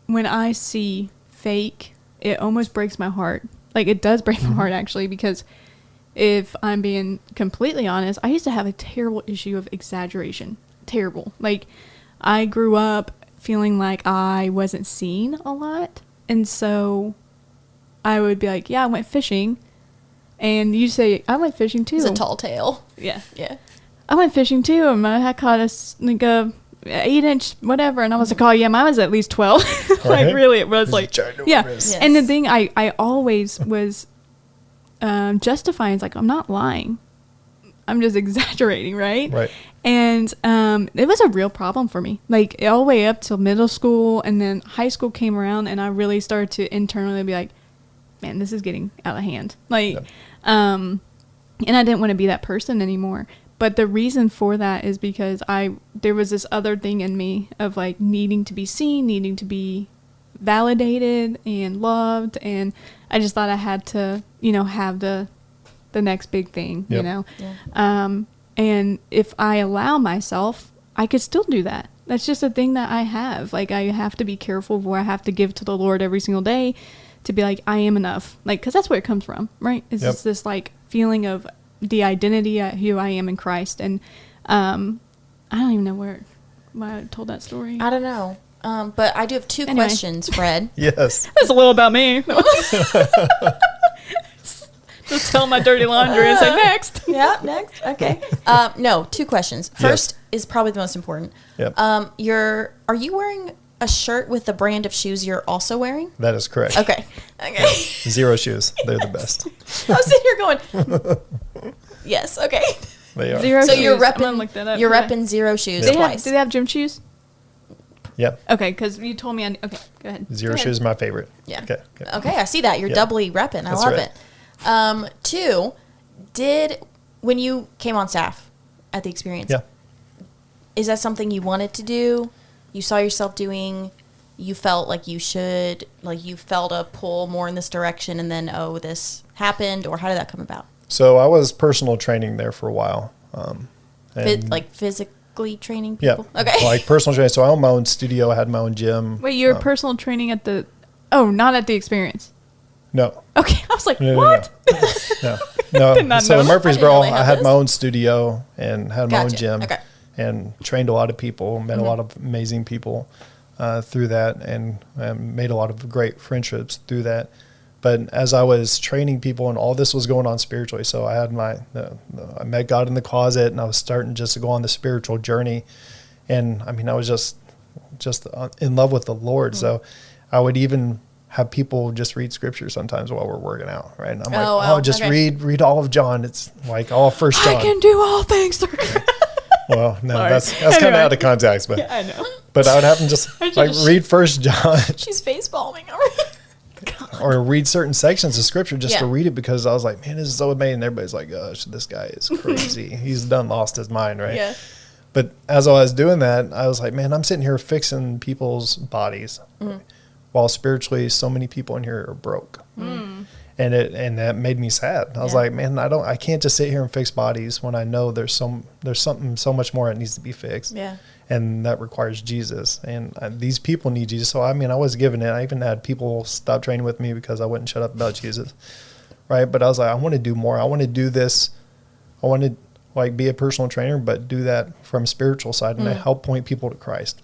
when I see fake, it almost breaks my heart. Like, it does break my heart, actually, because if I'm being completely honest, I used to have a terrible issue of exaggeration. Terrible. Like, I grew up feeling like I wasn't seen a lot. And so I would be like, yeah, I went fishing. And you say, I went fishing too. It's a tall tale. Yeah. Yeah. I went fishing too. And I caught a 8-inch whatever. And I was like, oh yeah, mine was at least 12. Like, really, it was like, yeah. Yes. And the thing I always was justifying, it's like, I'm not lying. I'm just exaggerating, right? Right. And it was a real problem for me. Like, all the way up till middle school, and then high school came around, and I really started to internally be like, man, this is getting out of hand. Like, and I didn't want to be that person anymore. But the reason for that is because there was this other thing in me of like needing to be seen, needing to be validated and loved, and I just thought I had to, you know, have the next big thing, you know. Yeah. And if I allow myself, I could still do that. That's just a thing that I have. Like, I have to be careful of where I have to give to the Lord every single day to be like, I am enough. Like, because that's where it comes from, right? It's just this like feeling of the identity of who I am in Christ. And I don't even know why I told that story. I don't know. But I do have two questions, Fred. Yes. That's a little about me. Just tell my dirty laundry and say next. Yeah, next. Okay. No, two questions. First is probably the most important. Yep. Are you wearing a shirt with the brand of shoes you're also wearing? That is correct. Okay. Yep. Zero shoes. They're the best. I was sitting here going, yes, okay. They are. Zero so shoes. you're repping Zero shoes Yep. twice. Do they have gym shoes? Yep. Okay, because you told me. Okay, go ahead. Zero shoes is my favorite. Yeah. Okay, I see that. You're doubly repping. I love it. Two, when you came on staff at the experience, is that something you wanted to do? You saw yourself doing? You felt like you should, like you felt a pull more in this direction, and then, this happened, or how did that come about? So I was personal training there for a while. Like physically training people? Yeah. Okay. Like personal training. So I own my own studio. I had my own gym. Wait, you were personal training at not at the experience. No. Okay. I was like, what? No. Did not So know. in Murfreesboro, I I had my own studio and had my own gym. Okay. And trained a lot of people, met a lot of amazing people through that, and made a lot of great friendships through that. But as I was training people, and all this was going on spiritually, so I had I met God in the closet, and I was starting just to go on the spiritual journey. And I mean, I was just in love with the Lord. So I would even have people just read scripture sometimes while we're working out, right? And I'm like, just read all of John. It's like all First John. I can do all things through Christ. Well, no, that's kind of out of context, but I know. But I would have them just read First John. She's face palming or read certain sections of scripture just to read it, because I was like, man, this is so amazing. Everybody's like, gosh, this guy is crazy. He's done lost his mind, right? Yeah. But as I was doing that, I was like, man, I'm sitting here fixing people's bodies, while spiritually, so many people in here are broke. And that made me sad. I was like, man, I can't just sit here and fix bodies when I know there's something so much more that needs to be fixed. Yeah. And that requires Jesus. And these people need Jesus. So, I mean, I was giving it. I even had people stop training with me because I wouldn't shut up about Jesus. Right. But I was like, I want to do more. I want to do this. I want to be a personal trainer, but do that from spiritual side and to help point people to Christ.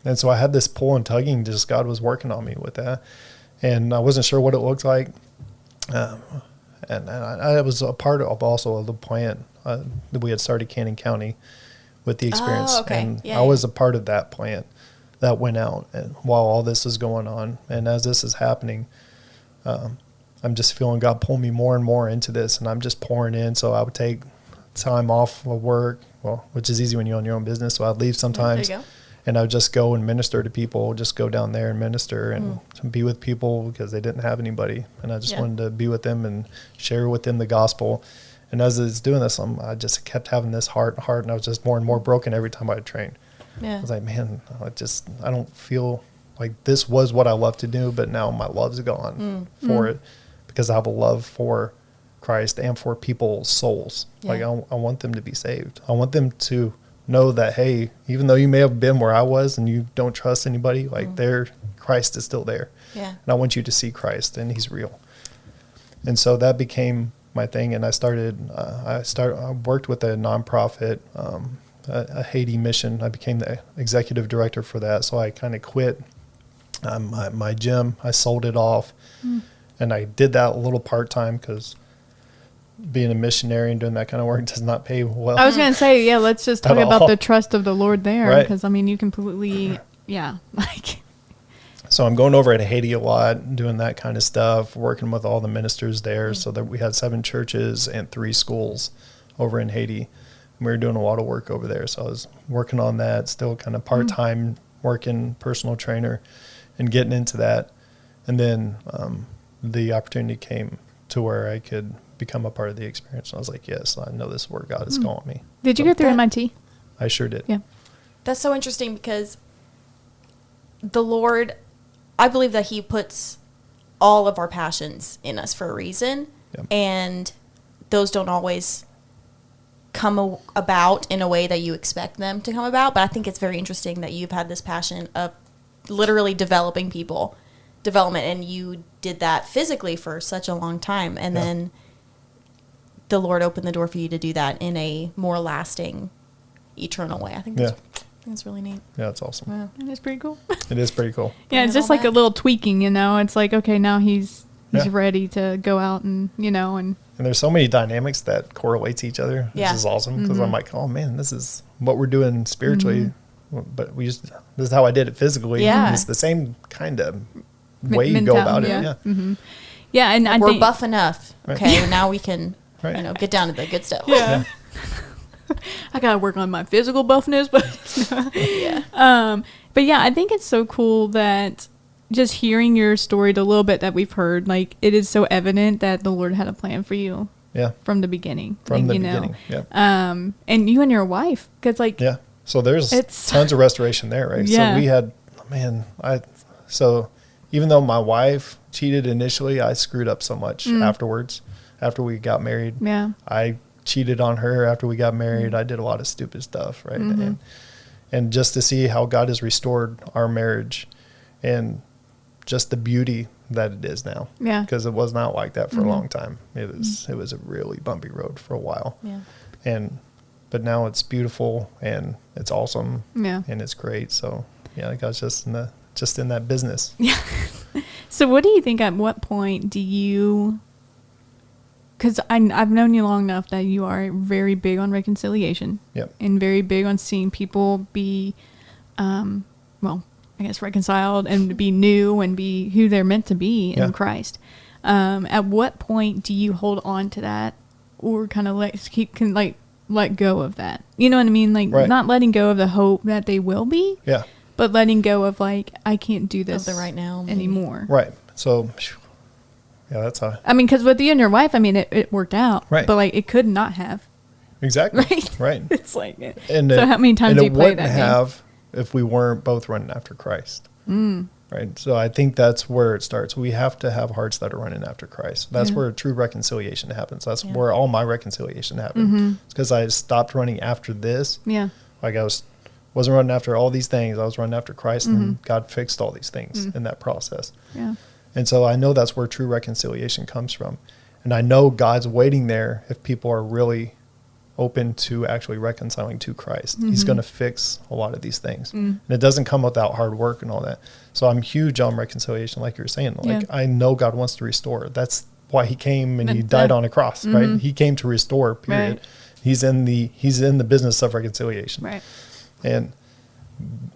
And so I had this pull and tugging, just God was working on me with that. And I wasn't sure what it looked like. And I was a part of the plan that we had started Cannon County with the experience. And I was a part of that plan that went out and while all this is going on. And as this is happening, I'm just feeling God pull me more and more into this, and I'm just pouring in. So I would take time off of work, which is easy when you own your own business. So I'd leave sometimes. There you go. And I would just go and minister to people, just go down there and minister and be with people because they didn't have anybody. And I just wanted to be with them and share with them the gospel. And as I was doing this, I just kept having this heart, and I was just more and more broken every time I would train. Yeah. I was like, man, I don't feel like this was what I love to do, but now my love's gone for it because I have a love for Christ and for people's souls. Like I want them to be saved. I want them to know that, hey, even though you may have been where I was and you don't trust anybody, like Christ is still there. Yeah. And I want you to see Christ, and he's real. And so that became my thing. And I worked with a nonprofit, a Haiti mission. I became the executive director for that. So I kind of quit my gym. I sold it off. And I did that a little part-time because being a missionary and doing that kind of work does not pay well. I was going to say, let's just talk about the trust of the Lord there. Because, I mean, you completely, So I'm going over to Haiti a lot, doing that kind of stuff, working with all the ministers there. So that we had 7 churches and 3 schools over in Haiti. And we were doing a lot of work over there. So I was working on that, still kind of part-time working personal trainer and getting into that. And then the opportunity came to where I could become a part of the experience. And I was like, yes, I know this is where God is calling me. Did you go through MIT? I sure did. Yeah. That's so interesting because the Lord, I believe that he puts all of our passions in us for a reason. Yep. And those don't always come about in a way that you expect them to come about. But I think it's very interesting that you've had this passion of literally development, and you did that physically for such a long time. And then the Lord opened the door for you to do that in a more lasting, eternal way. I think that's really neat. Yeah, it's awesome. Wow. It is pretty cool. It is pretty cool. Yeah, it's just like a little tweaking, It's like, okay, now he's ready to go out and, and there's so many dynamics that correlate to each other. This is awesome because I'm like, oh man, this is what we're doing spiritually, but this is how I did it physically. Yeah. It's the same kind of way you go about it. Yeah. Mm-hmm. Yeah. And we're buff enough. Okay. Now we can, get down to the good stuff. Yeah. I got to work on my physical buffness, but but yeah, I think it's so cool that just hearing your story, the little bit that we've heard, like it is so evident that the Lord had a plan for you. Yeah. From the beginning. From the beginning. Yeah. And you and your wife, because so there's tons of restoration there, right? Yeah. So we had, so even though my wife cheated initially, I screwed up so much afterwards. After we got married, I cheated on her. After we got married, I did a lot of stupid stuff, right? And just to see how God has restored our marriage and just the beauty that it is now. Yeah. Because it was not like that for a long time. It was a really bumpy road for a while. Yeah. But now it's beautiful and it's awesome. Yeah. And it's great. So God's just in that business. Yeah. So what do you think, at what point do you, because I've known you long enough that you are very big on reconciliation. Yep. And very big on seeing people be, reconciled and be new and be who they're meant to be in Christ. At what point do you hold on to that, or kind of let go of that? You know what I mean? Like not letting go of the hope that they will be. Yeah. But letting go of I can't do this right now anymore. Right. So, that's how. I mean, because with you and your wife, it worked out. Right. But it could not have. Exactly. Right. It's like, so how many times do you play that game? Have if we weren't both running after Christ. Right. So I think that's where it starts. We have to have hearts that are running after Christ. That's where true reconciliation happens. That's where all my reconciliation happened. It's because I stopped running after this. Yeah. Like I wasn't running after all these things. I was running after Christ, and God fixed all these things in that process. Yeah. And so I know that's where true reconciliation comes from. And I know God's waiting there if people are really open to actually reconciling to Christ. He's going to fix a lot of these things. And it doesn't come without hard work and all that. So I'm huge on reconciliation, like you were saying. I know God wants to restore. That's why he came and he died on a cross, right? He came to restore, period. Right. He's in the business of reconciliation. Right. And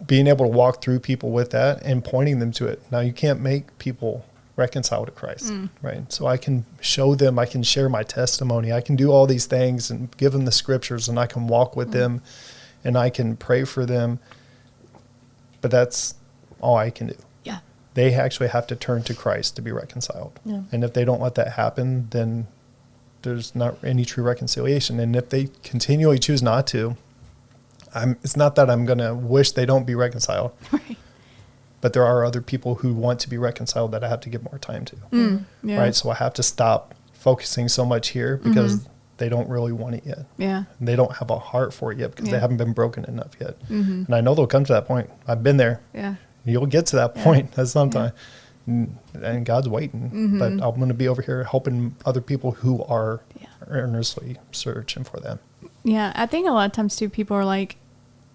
being able to walk through people with that and pointing them to it. Now, you can't make people reconcile to Christ, right? So I can show them, I can share my testimony, I can do all these things and give them the scriptures, and I can walk with them and I can pray for them. But that's all I can do. Yeah. They actually have to turn to Christ to be reconciled. Yeah. And if they don't let that happen, then there's not any true reconciliation. And if they continually choose not to, it's not that I'm going to wish they don't be reconciled, right? But there are other people who want to be reconciled that I have to give more time to, right? So I have to stop focusing so much here because they don't really want it yet. Yeah. And they don't have a heart for it yet because they haven't been broken enough yet. Mm-hmm. And I know they'll come to that point. I've been there. Yeah. You'll get to that point at some time. And God's waiting. But I'm going to be over here helping other people who are earnestly searching for them. Yeah. I think a lot of times, too, people are like,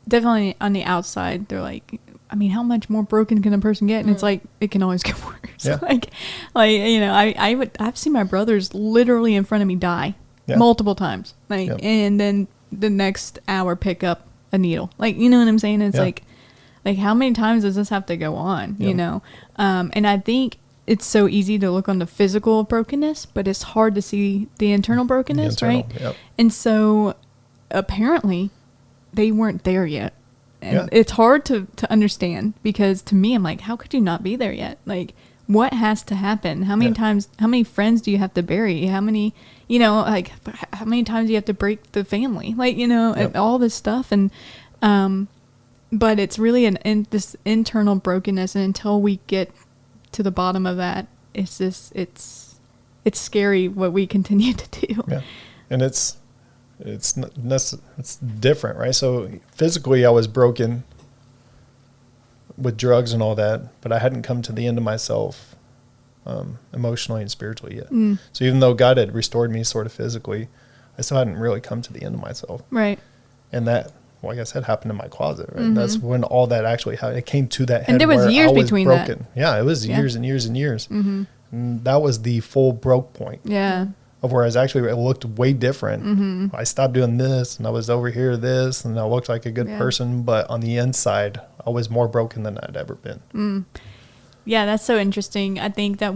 definitely on the outside, they're like, I mean, how much more broken can a person get? And it's like, it can always get worse. Yeah. like, you know, I've seen my brothers literally in front of me die multiple times. Like, and then the next hour pick up a needle. Like, you know what I'm saying? It's like how many times does this have to go on? You know? And I think it's so easy to look on the physical brokenness, but it's hard to see the internal brokenness, right? Yep. And so apparently they weren't there yet. And it's hard to understand because to me, I'm like, how could you not be there yet? Like, what has to happen? How many times, how many friends do you have to bury? How many, you know, like, how many times do you have to break the family? Like, you know, and all this stuff. And, but it's really this internal brokenness. And until we get to the bottom of that, it's just, it's scary what we continue to do. Yeah. And it's different, right? So physically I was broken with drugs and all that, but I hadn't come to the end of myself emotionally and spiritually yet. So even though God had restored me sort of physically, I still hadn't really come to the end of myself. Right. And that, like I said, happened in my closet, right? That's when all that actually happened. It came to that head. And there was years between broken. Yeah, it was years and years and years. And that was the full broke point. Yeah. Of whereas actually it looked way different. I stopped doing this and I was over here this and I looked like a good person, but on the inside I was more broken than I'd ever been. Yeah, that's so interesting. I think that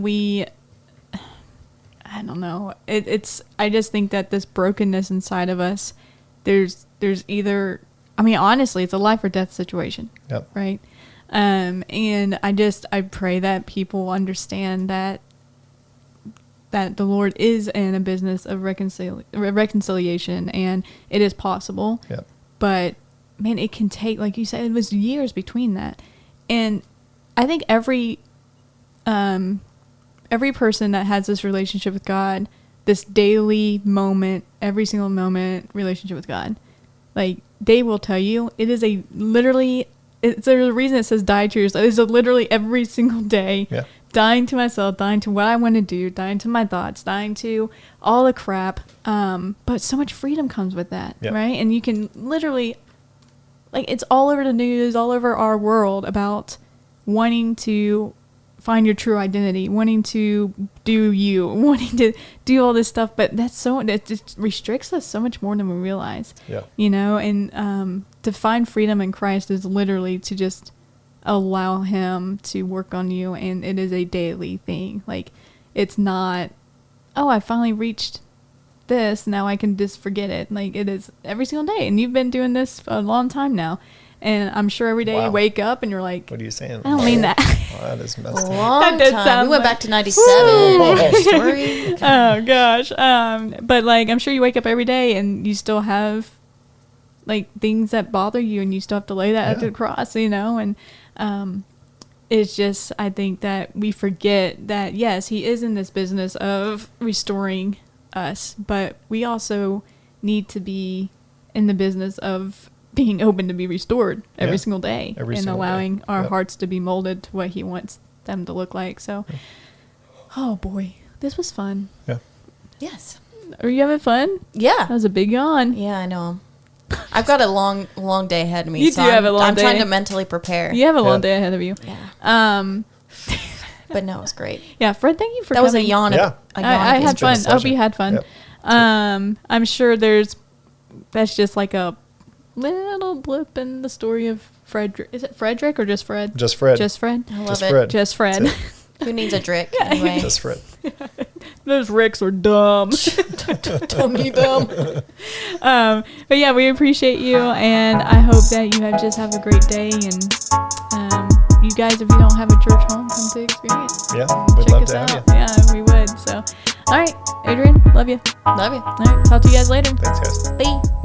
I don't know. I just think that this brokenness inside of us, there's either, I mean, honestly, it's a life or death situation. Yep. Right. And I pray that people understand that the Lord is in a business of reconciliation, and it is possible. Yep. But man, it can take, like you said, it was years between that. And I think every person that has this relationship with God, this daily moment, every single moment relationship with God, like they will tell you it is it's a reason it says die to yourself. It's literally every single day. Yeah. Dying to myself, dying to what I want to do, dying to my thoughts, dying to all the crap. But so much freedom comes with that, right? And you can literally, like, it's all over the news, all over our world about wanting to find your true identity, wanting to do you, wanting to do all this stuff. But that just restricts us so much more than we realize. Yeah. You know, and to find freedom in Christ is literally to just allow him to work on you, and it is a daily thing. Like, it's not, oh, I finally reached this, now I can just forget it. Like, it is every single day, and you've been doing this for a long time now, and I'm sure every day you wake up and you're like, what are you saying? I don't mean that. That is messed up. Long time. We went back to 97 story. Oh gosh. But like, I'm sure you wake up every day and you still have like things that bother you, and you still have to lay that at the cross, you know. And it's just, I think that we forget that, yes, he is in this business of restoring us, but we also need to be in the business of being open to be restored every single day, and allowing our hearts to be molded to what he wants them to look like. So, oh boy, this was fun. Yeah. Yes. Are you having fun? Yeah. That was a big yawn. Yeah, I know. I've got a long day ahead of me. You do have a long day. I'm trying to mentally prepare. You have a long day ahead of you. Yeah. But no, it was great. Yeah, Fred, thank you for coming. That was a yawn. Yeah. I had fun. I hope you had fun. Yep. I'm sure that's just like a little blip in the story of Frederick. Is it Frederick or just Fred? Just Fred. Just Fred. I love it. Just Fred. Who needs a Drick anyway? Just Fred. Those Ricks are dumb. Dummy dumb. But yeah, we appreciate you, and I hope that you just have a great day. And you guys, if you don't have a church home, come to Experience. Yeah, we'd love to have you. Yeah, we would. So, all right, Adrienne, love you. Love you. All right, talk to you guys later. Thanks, guys. Bye.